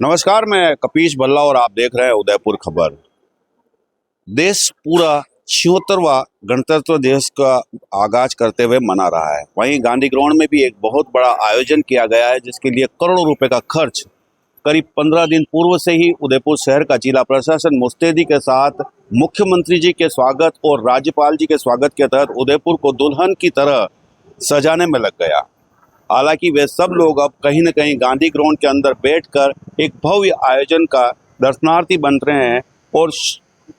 नमस्कार, मैं कपीश भल्ला और आप देख रहे हैं उदयपुर खबर। देश पूरा 76वां गणतंत्र दिवस का आगाज करते हुए मना रहा है। वहीं गांधी ग्राउंड में भी एक बहुत बड़ा आयोजन किया गया है, जिसके लिए करोड़ों रुपए का खर्च करीब 15 दिन पूर्व से ही उदयपुर शहर का जिला प्रशासन मुस्तैदी के साथ मुख्यमंत्री जी के स्वागत और राज्यपाल जी के स्वागत के तहत उदयपुर को दुल्हन की तरह सजाने में लग गया। हालांकि वे सब लोग अब कहीं न कहीं गांधी ग्राउंड के अंदर बैठकर एक भव्य आयोजन का दर्शनार्थी बन रहे हैं और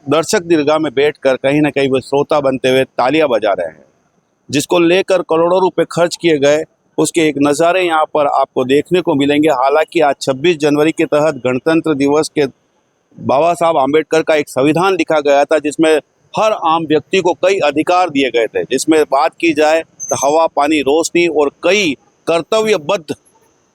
दर्शक दीर्घा में बैठकर कहीं न कहीं वे श्रोता बनते हुए तालियां बजा रहे हैं, जिसको लेकर करोड़ों रुपए खर्च किए गए। उसके एक नज़ारे यहाँ पर आपको देखने को मिलेंगे। हालांकि आज 26 जनवरी के तहत गणतंत्र दिवस के बाबा साहब आम्बेडकर का एक संविधान लिखा गया था, जिसमें हर आम व्यक्ति को कई अधिकार दिए गए थे, जिसमें बात की जाए तो हवा, पानी, रोशनी और कई कर्तव्यबद्ध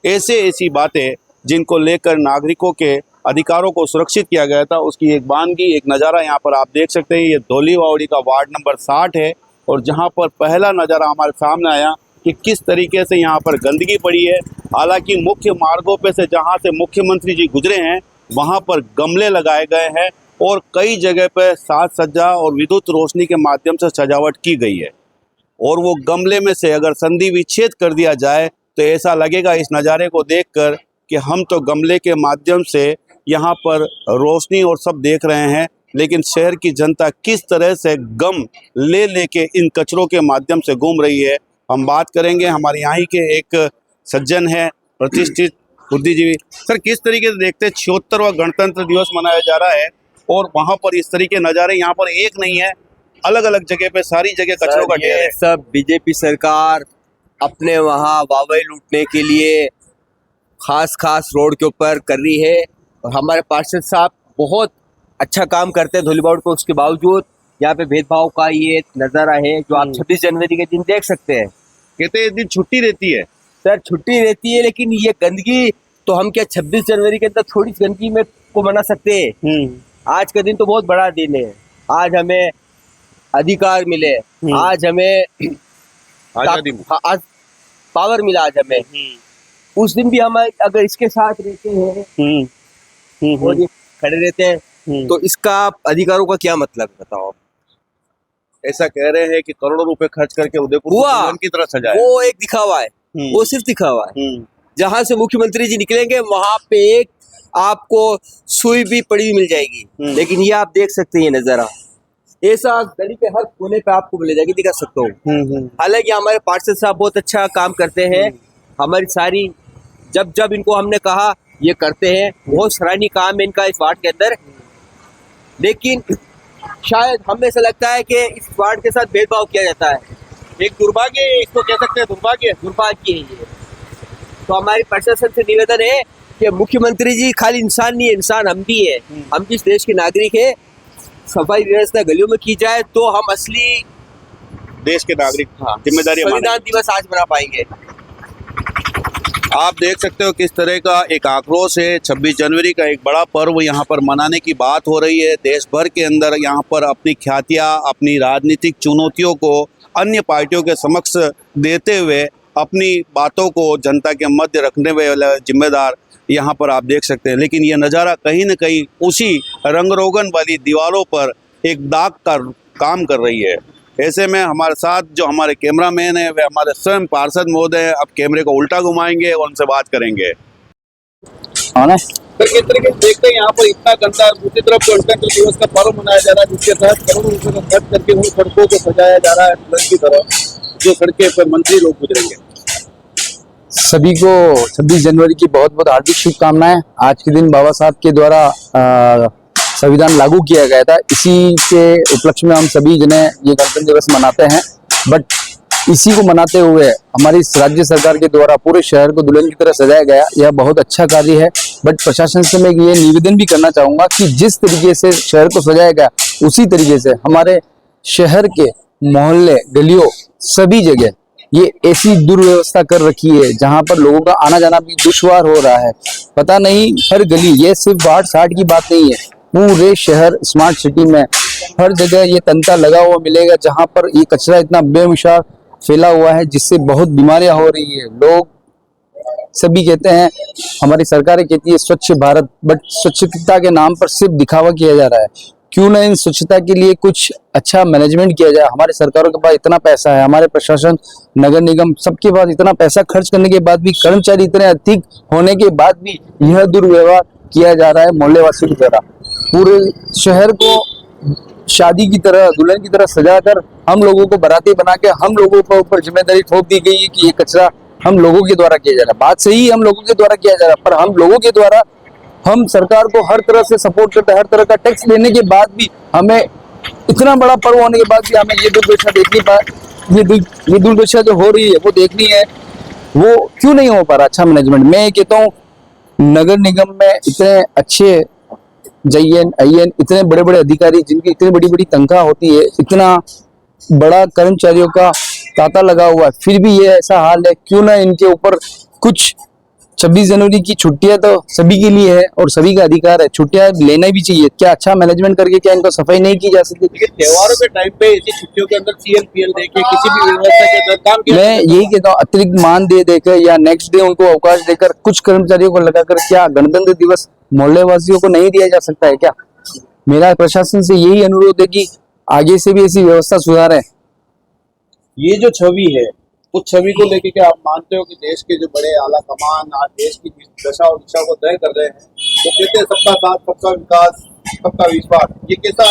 ऐसी बातें जिनको लेकर नागरिकों के अधिकारों को सुरक्षित किया गया था। उसकी एक बानगी, एक नज़ारा यहाँ पर आप देख सकते हैं। ये धौलीवावड़ी का वार्ड नंबर 60 है और जहाँ पर पहला नज़ारा हमारे सामने आया कि किस तरीके से यहाँ पर गंदगी पड़ी है। हालांकि मुख्य मार्गों पे से जहाँ से मुख्यमंत्री जी गुजरे हैं वहाँ पर गमले लगाए गए हैं और कई जगह पर साज सज्जा और विद्युत रोशनी के माध्यम से सजावट की गई है। और वो गमले में से अगर संधि विच्छेद कर दिया जाए तो ऐसा लगेगा इस नज़ारे को देखकर कि हम तो गमले के माध्यम से यहाँ पर रोशनी और सब देख रहे हैं, लेकिन शहर की जनता किस तरह से गम ले लेके इन कचरों के माध्यम से घूम रही है। हम बात करेंगे, हमारे यहाँ ही के एक सज्जन है, प्रतिष्ठित बुद्धिजीवी। सर, किस तरीके से देखते हैं 76वां गणतंत्र दिवस मनाया जा रहा है और वहाँ पर इस तरीके नज़ारे यहाँ पर एक नहीं है, अलग अलग जगह पे सारी जगह कचरों का ढेर है। सब बीजेपी सरकार अपने वहाँ वाहवाही लूटने के लिए खास रोड के ऊपर कर रही है और हमारे पार्षद साहब बहुत अच्छा काम करते हैं धौलीवावड़ी को। उसके बावजूद यहाँ पे भेदभाव का ये नज़ारा है जो आप 26 जनवरी के दिन देख सकते हैं। कहते हैं इस दिन छुट्टी रहती है। सर, छुट्टी रहती है, लेकिन ये गंदगी तो हम क्या 26 जनवरी के अंदर थोड़ी गंदगी में को मना सकते हैं। आज का दिन तो बहुत बड़ा दिन है। आज हमें अधिकार मिले, आज हमें आज पावर मिला, आज हमें उस दिन भी हम अगर इसके साथ रहते हैं और ये खड़े रहते हैं तो इसका अधिकारों का क्या मतलब बताओ। ऐसा कह रहे हैं कि करोड़ों रुपए खर्च करके उदयपुर को दुल्हन की तरह सजाया। वो एक दिखावा है, वो सिर्फ दिखावा है। जहां से मुख्यमंत्री जी निकलेंगे वहां पे एक आपको सुई भी पड़ी हुई मिल जाएगी, लेकिन ये आप देख सकते हैं ये नजारा ऐसा गली के हर कोने पे आपको मिल जाएगी, दिखा सकता हूँ। हालांकि हमारे पार्षद साहब बहुत अच्छा काम करते हैं। हमारी सारी जब इनको हमने कहा ये करते हैं, बहुत सराहनीय काम है इनका इस वार्ड के अंदर। लेकिन शायद हमें ऐसा लगता है कि इस वार्ड के साथ भेदभाव किया जाता है। एक दुर्भाग्य, इसको कह सकते हैं दुर्भाग्य है ये। तो हमारी प्रशासन से निवेदन है कि मुख्यमंत्री जी खाली इंसान नहीं है, इंसान हम भी है, हम भी इस देश के नागरिक है। सफाई व्यवस्था गलियों में की जाए तो हम असली देश के नागरिक जिम्मेदारी संविधान दिवस आज मना पाएंगे। आप देख सकते हो किस तरह का एक आक्रोश है। 26 जनवरी का एक बड़ा पर्व यहाँ पर मनाने की बात हो रही है। देश भर के अंदर यहाँ पर अपनी ख्यातियाँ, अपनी राजनीतिक चुनौतियों को अन्य पार्टियों के समक्ष देते हुए अपनी बातों को जनता के मध्य रखने वाले जिम्मेदार यहाँ पर आप देख सकते हैं। लेकिन ये नज़ारा कहीं न कहीं उसी रंग रोगन वाली दीवारों पर एक दाग का काम कर रही है। ऐसे में हमारे साथ जो हमारे कैमरामैन है वे हमारे स्वयं पार्षद महोदय हैं। अब कैमरे को उल्टा घुमाएंगे और उनसे बात करेंगे। किस तरीके से देखते हैं यहाँ पर इतना गंदा, दूसरी तरफ गणतंत्र दिवस का पर्व मनाया जा रहा है जिसके तहत करोड़ों रुपए का खर्च करके उन सड़कों को सजाया जा रहा है दुल्हन की तरह, जो सड़कें पर मंत्री लोग गुजरेंगे। सभी को 26 जनवरी की बहुत बहुत हार्दिक शुभकामनाएं। आज के दिन बाबा साहब के द्वारा संविधान लागू किया गया था, इसी के उपलक्ष्य में हम सभी जने ये गणतंत्र दिवस मनाते हैं। बट इसी को मनाते हुए हमारी राज्य सरकार के द्वारा पूरे शहर को दुल्हन की तरह सजाया गया, यह बहुत अच्छा कार्य है। बट प्रशासन से मैं ये निवेदन भी करना चाहूंगा कि जिस तरीके से शहर को सजाया गया उसी तरीके से हमारे शहर के मोहल्ले, गलियों, सभी जगह ये ऐसी दुर्व्यवस्था कर रखी है जहां पर लोगों का आना जाना भी दुश्वार हो रहा है। पता नहीं, हर गली, ये सिर्फ वार्ड 60 की बात नहीं है, पूरे शहर स्मार्ट सिटी में हर जगह ये तंता लगा हुआ मिलेगा जहां पर ये कचरा इतना बेमिसाल फैला हुआ है जिससे बहुत बीमारियां हो रही है। लोग सभी कहते हैं, हमारी सरकारें कहती है स्वच्छ भारत, बट स्वच्छता के नाम पर सिर्फ दिखावा किया जा रहा है। क्यों ना इन स्वच्छता के लिए कुछ अच्छा मैनेजमेंट किया जाए। हमारे सरकारों के पास इतना पैसा है, हमारे प्रशासन, नगर निगम, सबके पास इतना पैसा खर्च करने के बाद भी, कर्मचारी इतने अधिक होने के बाद भी यह दुर्व्यवहार किया जा रहा है मोहल्ले वासियों की तरह। पूरे शहर को शादी की तरह, दुल्हन की तरह सजाकर हम लोगों को बाराती बना के हम लोगों के ऊपर जिम्मेदारी थोप दी गई है कि ये कचरा हम लोगों के द्वारा किया जा रहा है। बात सही है, हम लोगों के द्वारा किया जा रहा है, पर हम लोगों के द्वारा, हम सरकार को हर तरह से सपोर्ट करते हैं, हर तरह का टैक्स देने के बाद भी हमें, इतना बड़ा पर्व होने के बाद भी हमें ये दुर्दशा देखनी ये दुर्दशा जो हो रही है वो देखनी है। वो क्यों नहीं हो पा रहा अच्छा मैनेजमेंट। मैं ये कहता हूँ, नगर निगम में इतने अच्छे जयन अयन, इतने बड़े बड़े अधिकारी जिनकी इतनी बड़ी बड़ी तनख्वाह होती है, इतना बड़ा कर्मचारियों का तांता लगा हुआ है, फिर भी ये ऐसा हाल है। क्यों ना इनके ऊपर कुछ, 26 जनवरी की छुट्टियां तो सभी के लिए है और सभी का अधिकार है, छुट्टियां लेना भी चाहिए। क्या अच्छा मैनेजमेंट करके क्या इनको सफाई नहीं की जा सकती? त्योहारों के टाइम पे इसी छुट्टियों के अंदर CLPL देके किसी भी व्यवस्था के अंदर काम किया। मैं यही कहता हूँ, अतिरिक्त मान दे देकर या नेक्स्ट डे उनको अवकाश देकर कुछ कर्मचारियों को लगाकर, क्या गणतंत्र दिवस मोहल्ले वासियों को नहीं दिया जा सकता है क्या? मेरा प्रशासन से यही अनुरोध है कि आगे से भी ऐसी व्यवस्था सुधारें। ये जो छवि है, उस छवि को लेके क्या आप मानते हो कि देश के जो बड़े आला कमान आज देश की दशा और दिशा को तय कर रहे हैं, तो कहते हैं सबका साथ, सबका विकास, सबका विश्वास, ये कैसा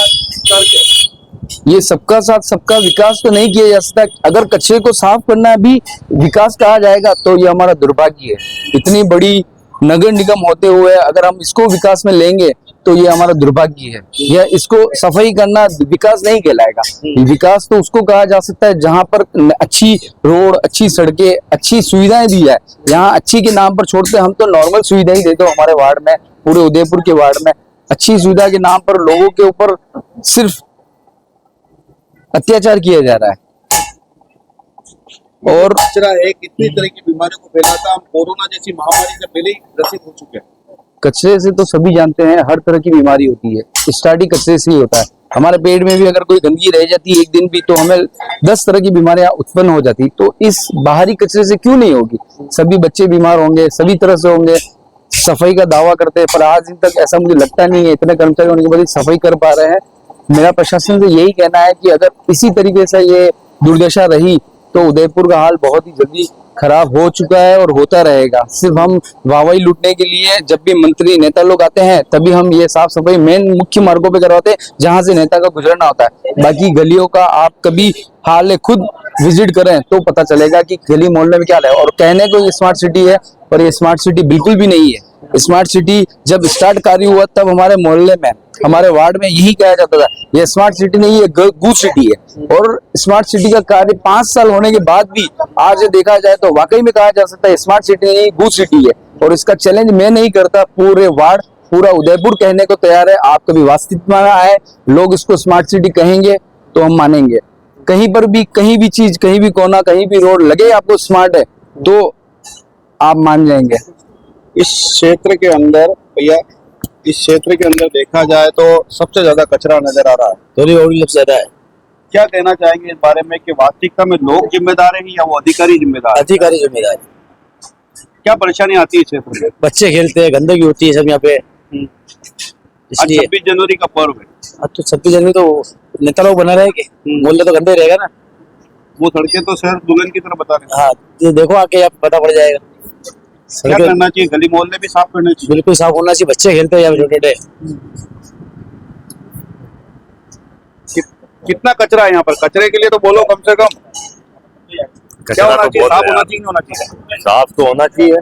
तर्क है? ये सबका साथ सबका विकास तो नहीं किया जा सकता। अगर कचरे को साफ करना भी विकास कहा जाएगा तो ये हमारा दुर्भाग्य है। इतनी बड़ी नगर निगम होते हुए अगर हम इसको विकास में लेंगे तो ये हमारा दुर्भाग्य है। यह इसको सफाई करना विकास नहीं कहलाएगा। विकास तो उसको कहा जा सकता है जहां पर अच्छी रोड, अच्छी सड़कें, अच्छी सुविधाएं दी है। यहाँ अच्छी के नाम पर छोड़ते, हम तो नॉर्मल सुविधाएं दे दो हमारे वार्ड में, पूरे उदयपुर के वार्ड में। अच्छी सुविधा के नाम पर लोगों के ऊपर सिर्फ अत्याचार किया जा रहा है। और कचरा है, कितनी तरह की बीमारियों को फैलाता, हम कोरोना जैसी महामारी से पहले ही ग्रसित हो चुके हैं। कचरे से तो सभी जानते हैं हर तरह की बीमारी होती है, स्टार्टिंग कचरे से ही होता है। हमारे पेट में भी अगर कोई गंदगी रह जाती है एक दिन भी तो हमें 10 तरह की बीमारियां उत्पन्न हो जाती। तो इस बाहरी कचरे से क्यों नहीं होगी? सभी बच्चे बीमार होंगे, सभी तरह से होंगे। सफाई का दावा करते हैं पर आज दिन तक ऐसा मुझे लगता नहीं है इतने कर्मचारी होने के बाद सफाई कर पा रहे हैं। मेरा प्रशासन से यही कहना है कि अगर इसी तरीके से ये दुर्दशा रही तो उदयपुर का हाल बहुत ही जल्दी खराब हो चुका है और होता रहेगा। सिर्फ हम वाहवाही लूटने के लिए जब भी मंत्री नेता लोग आते हैं तभी हम ये साफ सफाई मेन मुख्य मार्गों पे करवाते हैं जहां से नेता का गुजरना होता है। बाकी गलियों का आप कभी हाल खुद विजिट करें तो पता चलेगा कि गली मोहल्ले में क्या है। और कहने को ये स्मार्ट सिटी है पर ये स्मार्ट सिटी बिल्कुल भी नहीं है। स्मार्ट सिटी जब स्टार्ट कार्य हुआ तब हमारे मोहल्ले में, हमारे वार्ड में यही कहा जाता था ये स्मार्ट सिटी नहीं है, गूस सिटी है। और स्मार्ट सिटी का कार्य 5 साल होने के बाद भी आज देखा जाए तो वाकई में कहा जा सकता है स्मार्ट सिटी नहीं, गूस सिटी है। और इसका चैलेंज मैं नहीं करता, पूरे वार्ड, पूरा उदयपुर कहने को तैयार है। आप कभी वास्तविक में आए, लोग इसको स्मार्ट सिटी कहेंगे तो हम मानेंगे। कहीं पर भी, कहीं भी चीज, कहीं भी कोना, कहीं भी रोड लगे आपको स्मार्ट है तो आप मान जाएंगे। इस क्षेत्र के अंदर भैया, इस क्षेत्र के अंदर देखा जाए तो सबसे ज्यादा कचरा नजर आ रहा है, थोड़ी और ज्यादा है। क्या कहना चाहेंगे इस बारे में कि वास्तविकता में लोग जिम्मेदार हैं या वो अधिकारी जिम्मेदार हैं? अधिकारी जिम्मेदार, क्या परेशानी आती है इस क्षेत्र में? बच्चे खेलते हैं, गंदगी होती है सब यहाँ पे, आज इसलिए 26 जनवरी का पर्व है, अब तो 26 जनवरी तो नेता लोग बना रहे कि बोलने तो गंदे रहेगा ना। वो सड़कें तो शहर दुल्हन की तरह बता रहे हैं। हाँ, ये देखो आके आप पता पड़ जाएगा। क्या करना चाहिए? गली मोहल्ले भी साफ करने चाहिए। बिल्कुल साफ होना चाहिए, बच्चे खेलते हैं यहाँ पे छोटे कितना कचरा है यहाँ पर? कचरे के लिए तो बोलो कम से कम। क्या होना चाहिए? साफ होना चाहिए, नहीं होना चाहिए? साफ तो होना चाहिए।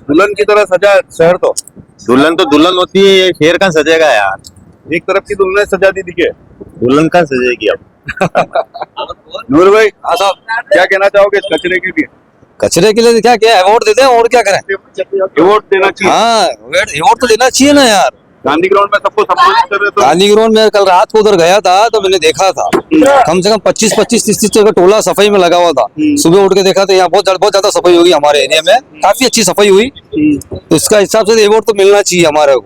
दुल्हन की तरह सजा है शहर तो। दुल्हन तो दुल्हन होती है, ये शेर का सजेगा यार। एक तरफ की दुल्हन सजा दी दिखे, दुल्हन का सजेगी अब। नूर भाई, क्या कहना चाहोगे इस कचरे के लिए? कचरे के लिए क्या क्या अवार्ड देते हैं और क्या करें? अवार्ड देना चाहिए। हाँ, अवार्ड तो देना चाहिए ना यार। गांधी ग्राउंड में सबको सम्मानित कर रहे तो गांधी ग्राउंड में कल रात को उधर गया था तो मैंने देखा था कम से कम 25-30 का टोला सफाई में लगा हुआ था। सुबह उठ के देखा तो यहाँ बहुत ज्यादा सफाई हुई हमारे एरिया में, काफी अच्छी सफाई हुई। तो इसका हिसाब से अवार्ड तो मिलना चाहिए हमारे को।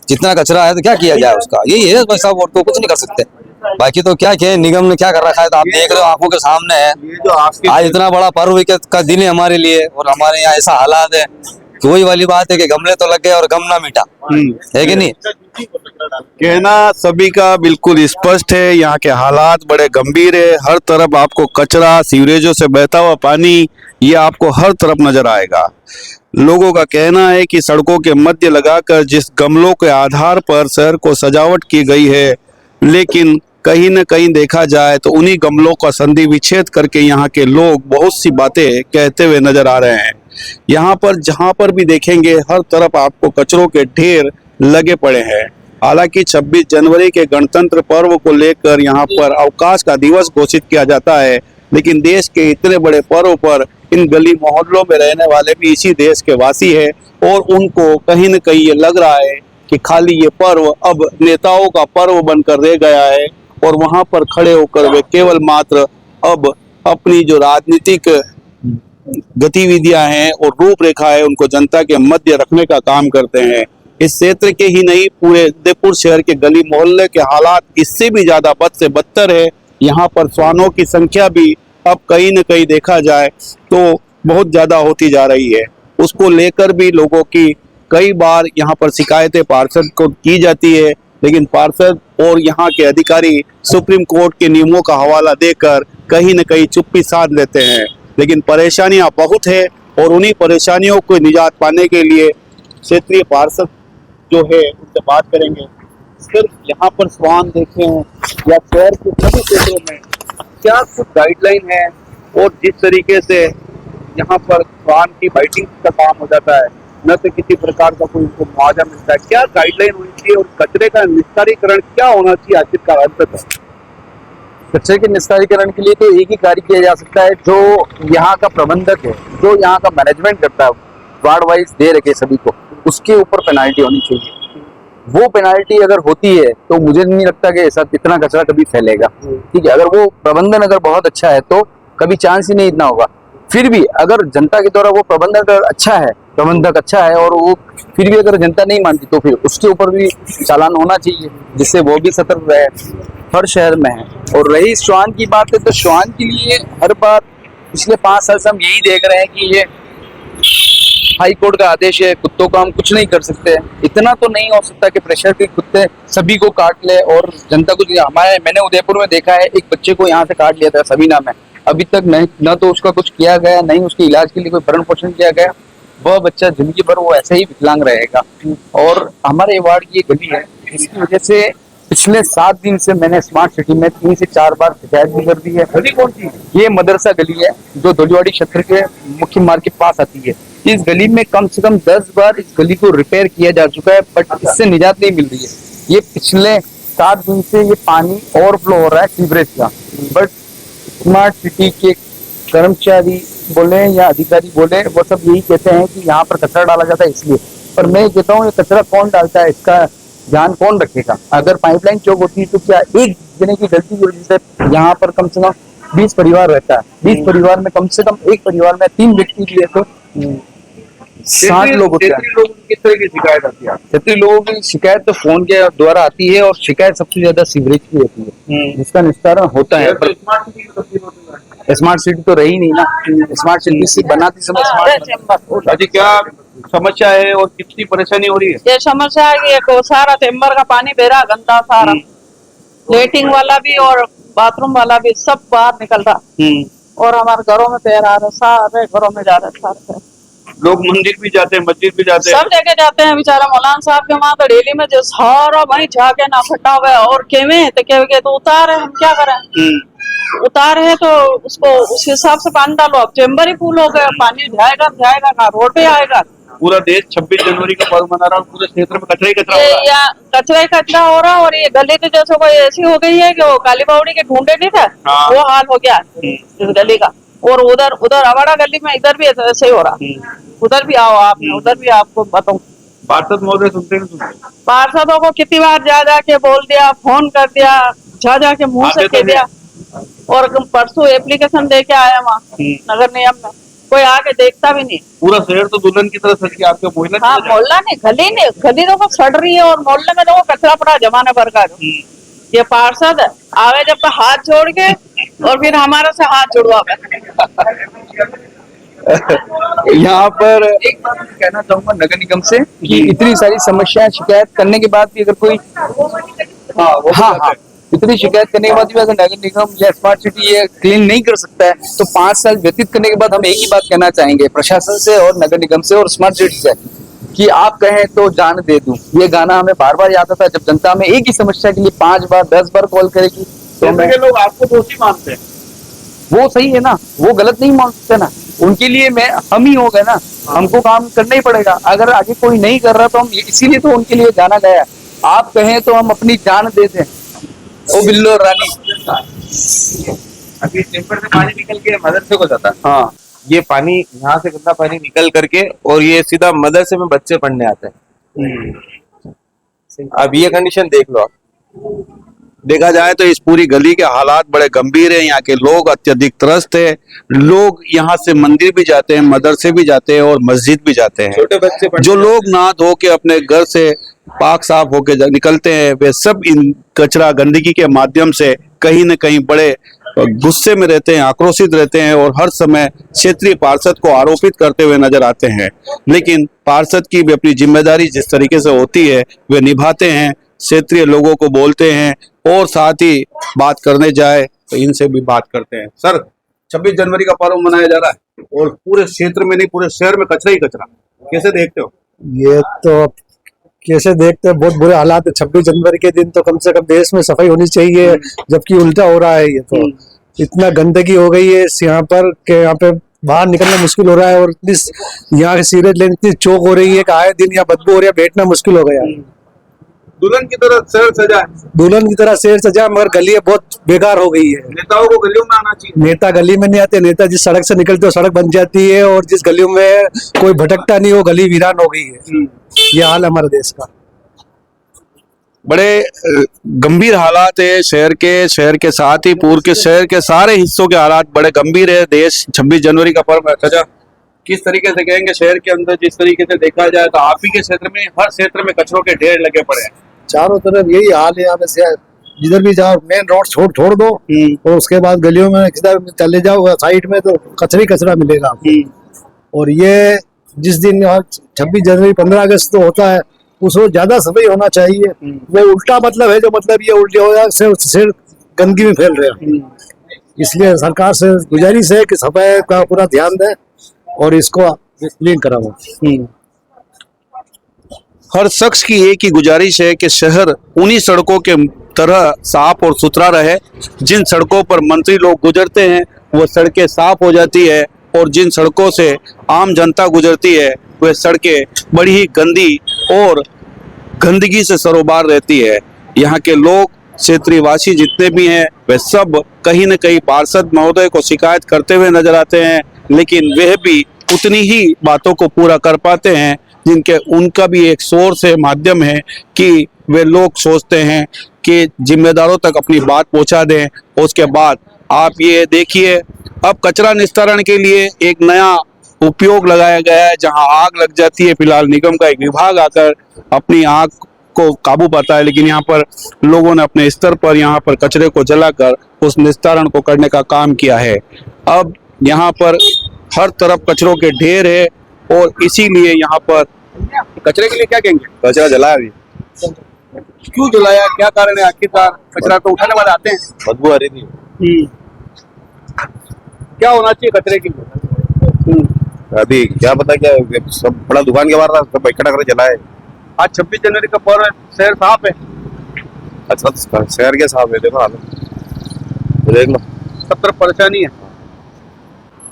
जितना कचरा है तो क्या किया जाए उसका, यही है भाई साहब, और तो कुछ नहीं कर सकते। बाकी तो क्या कहे, निगम ने क्या कर रखा है तो आप देख रहे हो, आंखों के सामने है। ये जो आपके आज इतना बड़ा पर्व का दिन है हमारे लिए, और हमारे यहाँ ऐसा हालात है कि वही वाली बात है कि गमले तो लग गए और गम ना मीठा, है कि नहीं। कहना सभी का बिल्कुल स्पष्ट है, यहाँ के हालात बड़े गंभीर है। हर तरफ आपको कचरा, सीवरेजों से बहता हुआ पानी, ये आपको हर तरफ नजर आएगा। लोगों का कहना है कि सड़कों के मध्य लगाकर जिस गमलों के आधार पर शहर को सजावट की गई है, लेकिन कहीं न कहीं देखा जाए तो उन्हीं गमलों का संधि विच्छेद करके यहाँ के लोग बहुत सी बातें कहते हुए नजर आ रहे हैं। यहाँ पर जहाँ पर भी देखेंगे हर तरफ आपको कचरों के ढेर लगे पड़े हैं। हालांकि 26 जनवरी के गणतंत्र पर्व को लेकर यहाँ पर अवकाश का दिवस घोषित किया जाता है, लेकिन देश के इतने बड़े पर्व पर इन गली मोहल्लों में रहने वाले भी इसी देश के वासी है, और उनको कहीं न कहीं ये लग रहा है कि खाली ये पर्व अब नेताओं का पर्व बनकर रह गया है, और वहाँ पर खड़े होकर वे केवल मात्र अब अपनी जो राजनीतिक गतिविधियां हैं और रूपरेखा है उनको जनता के मध्य रखने का काम करते हैं। इस क्षेत्र के ही नहीं, पूरे उदयपुर शहर के गली मोहल्ले के हालात इससे भी ज्यादा बद से बदतर है। यहाँ पर श्वानों की संख्या भी अब कहीं न कहीं देखा जाए तो बहुत ज्यादा होती जा रही है। उसको लेकर भी लोगों की कई बार यहाँ पर शिकायतें पार्षद को की जाती है, लेकिन पार्षद और यहाँ के अधिकारी सुप्रीम कोर्ट के नियमों का हवाला देकर कहीं न कहीं चुप्पी साध लेते हैं। लेकिन परेशानियां बहुत है, और उन्हीं परेशानियों को निजात पाने के लिए क्षेत्रीय पार्षद जो है उनसे बात करेंगे। सिर्फ यहाँ पर श्वान देखे हैं या शहर के सभी क्षेत्रों में क्या कुछ गाइडलाइन है, और जिस तरीके से यहाँ पर श्वान की फाइटिंग का काम हो जाता है, न तो किसी प्रकार का कोई उनको मुआवजा मिलता है, क्या गाइडलाइन होनी चाहिए, और कचरे का निस्तारीकरण क्या होना चाहिए आखिरकार अंत तक? कचरे के निस्तारीकरण के लिए तो एक ही कार्य किया जा सकता है, जो यहाँ का प्रबंधक है, जो यहाँ का मैनेजमेंट करता है, वार्ड वाइज दे रखे सभी को, उसके ऊपर पेनाल्टी होनी चाहिए। वो पेनाल्टी अगर होती है तो मुझे नहीं लगता कि ऐसा इतना कचरा कभी फैलेगा। ठीक है, अगर वो प्रबंधन अगर बहुत अच्छा है तो कभी चांस ही नहीं इतना होगा। फिर भी अगर जनता के द्वारा वो प्रबंधक अच्छा है और वो फिर भी अगर जनता नहीं मानती तो फिर उसके ऊपर भी चालान होना चाहिए, जिससे वो भी सतर्क रहे। हर शहर में है। और रही श्वान की बात है तो श्वान के लिए हर बार पिछले 5 साल से हम यही देख रहे हैं कि ये हाई कोर्ट का आदेश है, कुत्तों का हम कुछ नहीं कर सकते। इतना तो नहीं हो सकता कि प्रेशर के कुत्ते सभी को काट ले और जनता को। मैंने उदयपुर में देखा है, एक बच्चे को यहाँ से काट लिया था सबीना में, अभी तक न तो उसका कुछ किया गया, नहीं उसके इलाज के लिए कोई भरण पोषण किया गया। वह बच्चा जिंदगी भर वो ऐसे ही विकलांग रहेगा। और हमारे वार्ड की गली है, इसकी वजह से पिछले 7 दिन से मैंने स्मार्ट सिटी में 3 से 4 बार शिकायत भी कर दी है। गली कौन सी? ये मदरसा गली है जो धोलीवाड़ी क्षेत्र के मुख्य मार्ग के पास आती है। इस गली में कम से कम 10 बार इस गली को रिपेयर किया जा चुका है, बट इससे निजात नहीं मिल रही है। ये पिछले 7 दिन से ये पानी ओवरफ्लो हो रहा है सीवरेज का। बट स्मार्ट सिटी के कर्मचारी बोले या अधिकारी बोले, वो सब यही कहते हैं कि यहाँ पर कचरा डाला जाता है इसलिए। पर मैं कहता हूँ ये कचरा कौन डालता है, इसका ध्यान कौन रखेगा? अगर पाइपलाइन चौक होती है तो क्या एक जने की गलती की वजह से यहाँ पर कम से कम 20 परिवार रहता है, 20 परिवार में कम से कम एक परिवार में 3 व्यक्ति भी है तो 60 लोग होते हैं। किस तरह की शिकायत आती है? क्षेत्रीय लोगों की शिकायत तो फोन के द्वारा आती है, और शिकायत सबसे ज्यादा सीवरेज की होती है, जिसका निस्तारण होता है। पर स्मार्ट सिटी तो रही नहीं ना। स्मार्ट सिटी से बनाती समय स्मार्ट। अजी क्या समस्या है और कितनी परेशानी हो रही है? ये समस्या है कि एक सारा चेम्बर का पानी बह रहा, गंदा सारा, लेटिंग वाला भी और बाथरूम वाला भी सब बाहर निकल रहा, और हमारे घरों में पैर आ रहे, सारे घरों में जा रहे सारे। लोग मंदिर भी जाते हैं, मस्जिद भी जाते हैं, सब जगह जाते हैं। बेचारा मौलाना साहब के वहाँ तो डेली में जो सारा वही जाके ना फटा हुआ है, और केवे तो उतार है, हम क्या करें? उतार है तो उसको उस हिसाब से पानी डालो। अब चेम्बर ही फूल हो गया, पानी जाएगा कहाँ? रोड पे आएगा। पूरा देश 26 जनवरी का पर्व मना रहा है, पूरे क्षेत्र में कचरा ही कचरा हो रहा है। कचरा ही कचरा हो रहा है। और ये गली तो जैसे कोई ऐसी हो गई है कि वो काली बावड़ी के ढूंढे नहीं थे, वो हाल हो गया इस गली का। और उधर अवाड़ा गली में इधर भी ऐसे ही हो रहा। उधर भी आओ आप, उधर भी आपको बताऊं। पार्षद महोदय सुनते नहीं सुनते? पार्षदों को कितनी बार जा के बोल दिया, फोन कर दिया, जा के मुंह से कह दिया। और परसों एप्लीकेशन दे के आया वहाँ नगर निगम में, कोई आके देखता भी नहीं। पूरा शहर तो दुल्हन की तरह सज के आपके मोहल्ला। हाँ, मोहल्ला नहीं, गली तो सड़ रही है, और मोहल्ले में लोगों कचरा पड़ा जमाने भर का। ये पार्षद आवे जब तक हाथ जोड़ के और फिर हमारा से हाथ जुड़वावे। यहाँ पर एक बात मैं कहना चाहूंगा नगर निगम से कि इतनी सारी समस्याएं शिकायत करने के बाद भी अगर कोई हाँ इतनी शिकायत करने के बाद भी अगर नगर निगम या स्मार्ट सिटी ये क्लीन नहीं कर सकता है तो 5 साल व्यतीत करने के बाद हम एक ही बात कहना चाहेंगे प्रशासन से और नगर निगम से और स्मार्ट सिटी से कि आप कहें तो जान दे दूं। ये गाना हमें बार बार याद आता है जब जनता में एक ही समस्या के लिए 5 बार 10 बार कॉल करेगी तो जैसे के लोग आपको दोषी मानते हैं, वो सही है ना, वो गलत नहीं मान सकते ना, उनके लिए हम ही हो गए ना, हमको काम करना ही पड़ेगा। अगर आगे कोई नहीं कर रहा तो हम इसीलिए तो उनके लिए गाना गाया, आप कहें तो हम अपनी जान दे दें। ओ बिल्लो रानी। अभी टेम्पर से पानी निकल के मदरसे को जाता है। हाँ ये पानी यहाँ से गंदा पानी निकल करके और ये सीधा मदरसे में बच्चे पढ़ने आते हैं। अब ये कंडीशन देख लो आप। देखा जाए तो इस पूरी गली के हालात बड़े गंभीर हैं। यहाँ के लोग अत्यधिक त्रस्त है। लोग यहाँ से मंदिर भी जाते हैं, मदरसे भी जाते हैं और मस्जिद भी जाते हैं। छोटे बच्चे जो लोग नहा धो के अपने घर से पाक साफ होके निकलते हैं वे सब इन कचरा गंदगी के माध्यम से कहीं न कहीं बड़े गुस्से में रहते हैं, आक्रोशित रहते हैं और हर समय क्षेत्रीय पार्षद को आरोपित करते हुए नजर आते हैं। लेकिन पार्षद की भी अपनी जिम्मेदारी जिस तरीके से होती है वे निभाते हैं, क्षेत्रीय लोगों को बोलते हैं और साथ ही बात करने जाए तो इनसे भी बात करते हैं। सर, 26 जनवरी का पर्व मनाया जा रहा है और पूरे क्षेत्र में नहीं पूरे शहर में कचरा ही कचरा, कैसे देखते हो? ये तो कैसे देखते हैं, बहुत बुरे हालात है। 26 जनवरी के दिन तो कम से कम देश में सफाई होनी चाहिए, जबकि उल्टा हो रहा है। ये तो इतना गंदगी हो गई है यहाँ पर कि यहाँ पे बाहर निकलना मुश्किल हो रहा है और इतनी यहाँ की सीवरेज लाइन इतनी चौक हो रही है कि आए दिन यहाँ बदबू हो रही है, बैठना मुश्किल हो गया। दुल्हन की तरह शहर सजा है, दुल्हन की तरह शहर सजा, मगर गलियां बहुत बेकार हो गई है। नेताओं को गलियों में आना चाहिए। नेता गली में नहीं आते, नेता जिस सड़क से निकलते हो सड़क बन जाती है और जिस गलियों में कोई भटकता नहीं वो गली वीरान हो गई है। ये हाल हमारे देश का। बड़े गंभीर हालात है शहर के साथ ही पूर्व के शहर के सारे हिस्सों के हालात बड़े गंभीर है। देश 26 जनवरी का पर्व है। चाचा, किस तरीके से कहेंगे शहर के अंदर जिस तरीके से देखा जाए तो आप ही के क्षेत्र में हर क्षेत्र में कचरों के ढेर लगे पड़े हैं? चारों तरफ यही हाल है। यहाँ पे जिधर भी जाओ मेन रोड छोड़ दो और उसके बाद गलियों में किधर चले जाओ साइड में तो कचरा मिलेगा। और ये जिस दिन 26 जनवरी 15 अगस्त तो होता है उस रोज ज्यादा सफाई होना चाहिए। वो उल्टा मतलब है, जो मतलब ये उल्टे हो जाए गंदगी में फैल रहे हैं। इसलिए सरकार से गुजारिश है कि सफाई का पूरा ध्यान दें और इसको क्लीन कराओ। हर शख्स की एक ही गुजारिश है कि शहर उन्हीं सड़कों के तरह साफ और सुथरा रहे। जिन सड़कों पर मंत्री लोग गुजरते हैं वो सड़कें साफ हो जाती है और जिन सड़कों से आम जनता गुजरती है वह सड़कें बड़ी ही गंदी और गंदगी से सरोबार रहती है। यहाँ के लोग क्षेत्रीय वासी जितने भी हैं वे सब कहीं न कहीं पार्षद महोदय को शिकायत करते हुए नजर आते हैं, लेकिन वह भी उतनी ही बातों को पूरा कर पाते हैं जिनके उनका भी एक सोर्स है, माध्यम है कि वे लोग सोचते हैं कि जिम्मेदारों तक अपनी बात पहुंचा दें। उसके बाद आप ये देखिए अब कचरा निस्तारण के लिए एक नया उपयोग लगाया गया है जहां आग लग जाती है। फिलहाल निगम का एक विभाग आकर अपनी आग को काबू पाता है, लेकिन यहाँ पर लोगों ने अपने स्तर पर यहाँ पर कचरे को जलाकर उस निस्तारण को करने का काम किया है। अब यहाँ पर हर तरफ कचरों के ढेर है और इसीलिए यहाँ पर कचरे के लिए क्या कहेंगे, कचरा जलाया भी क्यों जलाया, क्या कारण है? आखिरकार कचरा तो उठाने वाले आते हैं, बदबू आ रही थी। क्या होना चाहिए कचरे के लिए? अभी क्या पता क्या सब बड़ा दुकान के बाहर सब इकट्ठा करके जलाए। आज 26 जनवरी का पर्व है, शहर साफ है। अच्छा, शहर के साफ है, देखो हालत देख लो, सब तरफ परेशानी है।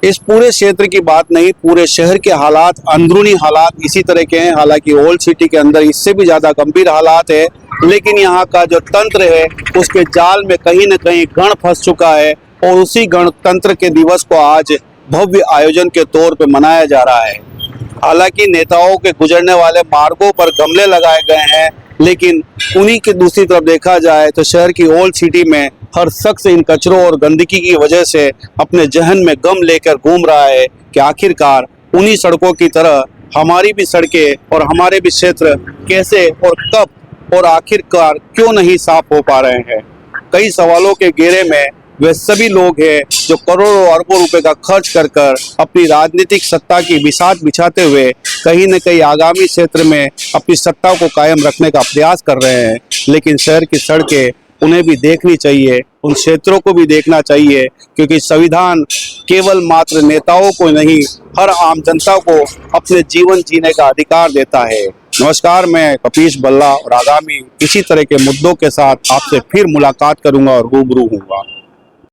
इस पूरे क्षेत्र की बात नहीं, पूरे शहर के हालात, अंदरूनी हालात इसी तरह के हैं। हालांकि ओल्ड सिटी के अंदर इससे भी ज्यादा गंभीर हालात है, लेकिन यहाँ का जो तंत्र है उसके जाल में कहीं न कहीं गण फंस चुका है और उसी गणतंत्र के दिवस को आज भव्य आयोजन के तौर पे मनाया जा रहा है। हालांकि नेताओं के गुजरने वाले मार्गों पर गमले लगाए गए हैं, लेकिन उन्हीं की दूसरी तरफ देखा जाए तो शहर की ओल्ड सिटी में हर शख्स इन कचरों और गंदगी की वजह से अपने जहन में गम लेकर घूम रहा है कि आखिरकार उन्हीं सड़कों की तरह हमारी भी सड़कें और हमारे भी क्षेत्र कैसे और कब और आखिरकार क्यों नहीं साफ हो पा रहे हैं। कई सवालों के घेरे में वे सभी लोग हैं जो करोड़ों अरबों रुपए का खर्च कर कर अपनी राजनीतिक सत्ता की बिसात बिछाते हुए कहीं न कहीं आगामी क्षेत्र में अपनी सत्ता को कायम रखने का प्रयास कर रहे हैं। लेकिन शहर की सड़कें उन्हें भी देखनी चाहिए, उन क्षेत्रों को भी देखना चाहिए, क्योंकि संविधान केवल मात्र नेताओं को नहीं, हर आम जनता को अपने जीवन जीने का अधिकार देता है। नमस्कार, मैं कपीश बल्ला और आगामी इसी तरह के मुद्दों के साथ आपसे फिर मुलाकात करूंगा और रूबरू हूँगा।